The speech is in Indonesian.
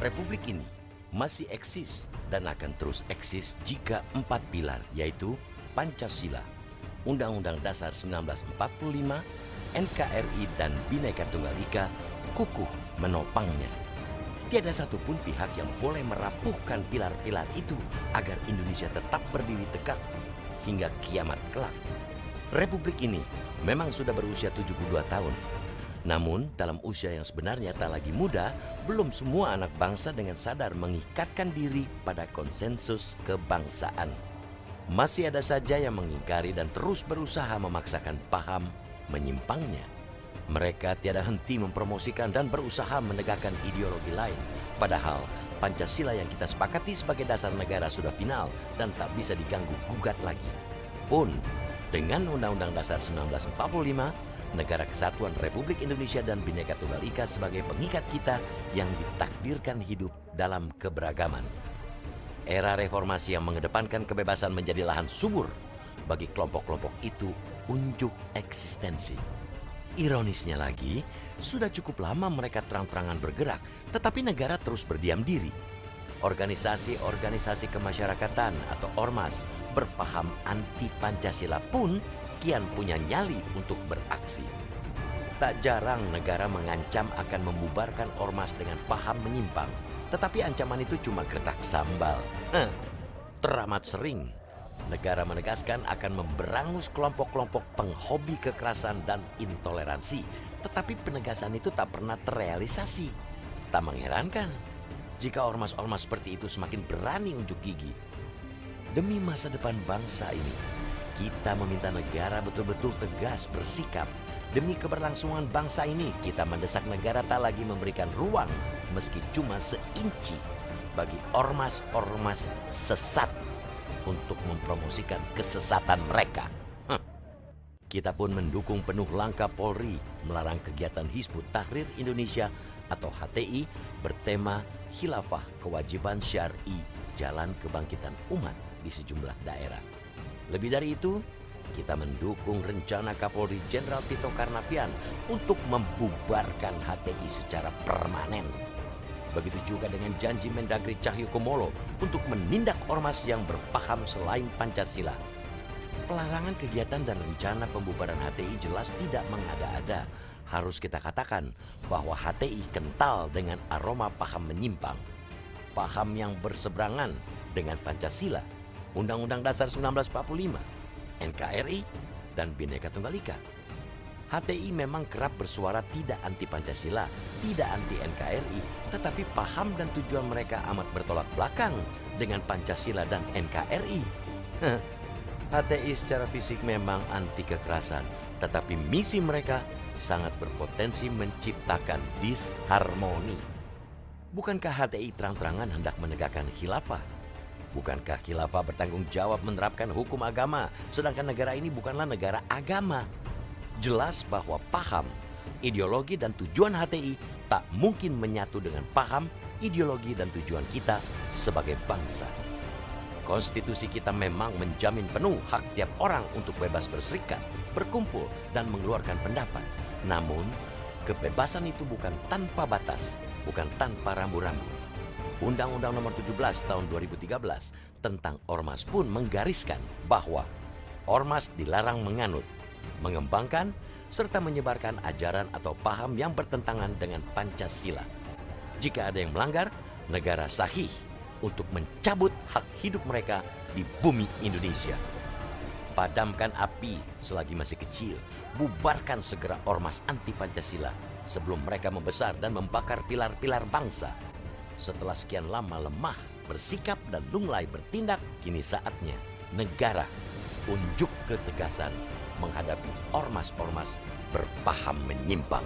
Republik ini masih eksis dan akan terus eksis jika 4 pilar, yaitu Pancasila, Undang-Undang Dasar 1945, NKRI, dan Bhinneka Tunggal Ika kukuh menopangnya. Tiada satupun pihak yang boleh merapuhkan pilar-pilar itu agar Indonesia tetap berdiri tegak hingga kiamat kelak. Republik ini memang sudah berusia 72 tahun. Namun, dalam usia yang sebenarnya tak lagi muda, belum semua anak bangsa dengan sadar mengikatkan diri pada konsensus kebangsaan. Masih ada saja yang mengingkari dan terus berusaha memaksakan paham menyimpangnya. Mereka tiada henti mempromosikan dan berusaha menegakkan ideologi lain. Padahal, Pancasila yang kita sepakati sebagai dasar negara sudah final dan tak bisa diganggu-gugat lagi. Pun, dengan Undang-Undang Dasar 1945, Negara Kesatuan Republik Indonesia dan Bhinneka Tunggal Ika sebagai pengikat kita yang ditakdirkan hidup dalam keberagaman. Era reformasi yang mengedepankan kebebasan menjadi lahan subur bagi kelompok-kelompok itu unjuk eksistensi. Ironisnya lagi, sudah cukup lama mereka terang-terangan bergerak, tetapi negara terus berdiam diri. Organisasi-organisasi kemasyarakatan atau ormas berpaham anti Pancasila pun kian punya nyali untuk beraksi. Tak jarang negara mengancam akan membubarkan ormas dengan paham menyimpang, tetapi ancaman itu cuma gertak sambal. Teramat sering negara menegaskan akan memberangus kelompok-kelompok penghobi kekerasan dan intoleransi, tetapi penegasan itu tak pernah terrealisasi. Tak mengherankan jika ormas-ormas seperti itu semakin berani unjuk gigi. Demi masa depan bangsa ini, kita meminta negara betul-betul tegas bersikap. Demi keberlangsungan bangsa ini, kita mendesak negara tak lagi memberikan ruang, meski cuma seinci, bagi ormas-ormas sesat untuk mempromosikan kesesatan mereka. Kita pun mendukung penuh langkah Polri melarang kegiatan Hizbut Tahrir Indonesia atau HTI bertema Khilafah Kewajiban Syar'i Jalan Kebangkitan Umat di sejumlah daerah. Lebih dari itu, kita mendukung rencana Kapolri Jenderal Tito Karnavian untuk membubarkan HTI secara permanen. Begitu juga dengan janji Mendagri Cahyokumolo untuk menindak ormas yang berpaham selain Pancasila. Pelarangan kegiatan dan rencana pembubaran HTI jelas tidak mengada-ada. Harus kita katakan bahwa HTI kental dengan aroma paham menyimpang. Paham yang berseberangan dengan Pancasila, Undang-Undang Dasar 1945, NKRI, dan Bhinneka Tunggal Ika. HTI memang kerap bersuara tidak anti Pancasila, tidak anti NKRI, tetapi paham dan tujuan mereka amat bertolak belakang dengan Pancasila dan NKRI. HTI secara fisik memang anti kekerasan, tetapi misi mereka sangat berpotensi menciptakan disharmoni. Bukankah HTI terang-terangan hendak menegakkan khilafah? Bukankah khilafah bertanggung jawab menerapkan hukum agama, sedangkan negara ini bukanlah negara agama? Jelas bahwa paham, ideologi, dan tujuan HTI tak mungkin menyatu dengan paham, ideologi, dan tujuan kita sebagai bangsa. Konstitusi kita memang menjamin penuh hak tiap orang untuk bebas berserikat, berkumpul, dan mengeluarkan pendapat. Namun, kebebasan itu bukan tanpa batas, bukan tanpa rambu-rambu. Undang-Undang Nomor 17 Tahun 2013 tentang Ormas pun menggariskan bahwa ormas dilarang menganut, mengembangkan, serta menyebarkan ajaran atau paham yang bertentangan dengan Pancasila. Jika ada yang melanggar, negara sahih untuk mencabut hak hidup mereka di bumi Indonesia. Padamkan api selagi masih kecil, bubarkan segera ormas anti Pancasila sebelum mereka membesar dan membakar pilar-pilar bangsa. Setelah sekian lama lemah, bersikap, dan lunglai bertindak, kini saatnya negara unjuk ketegasan menghadapi ormas-ormas berpaham menyimpang.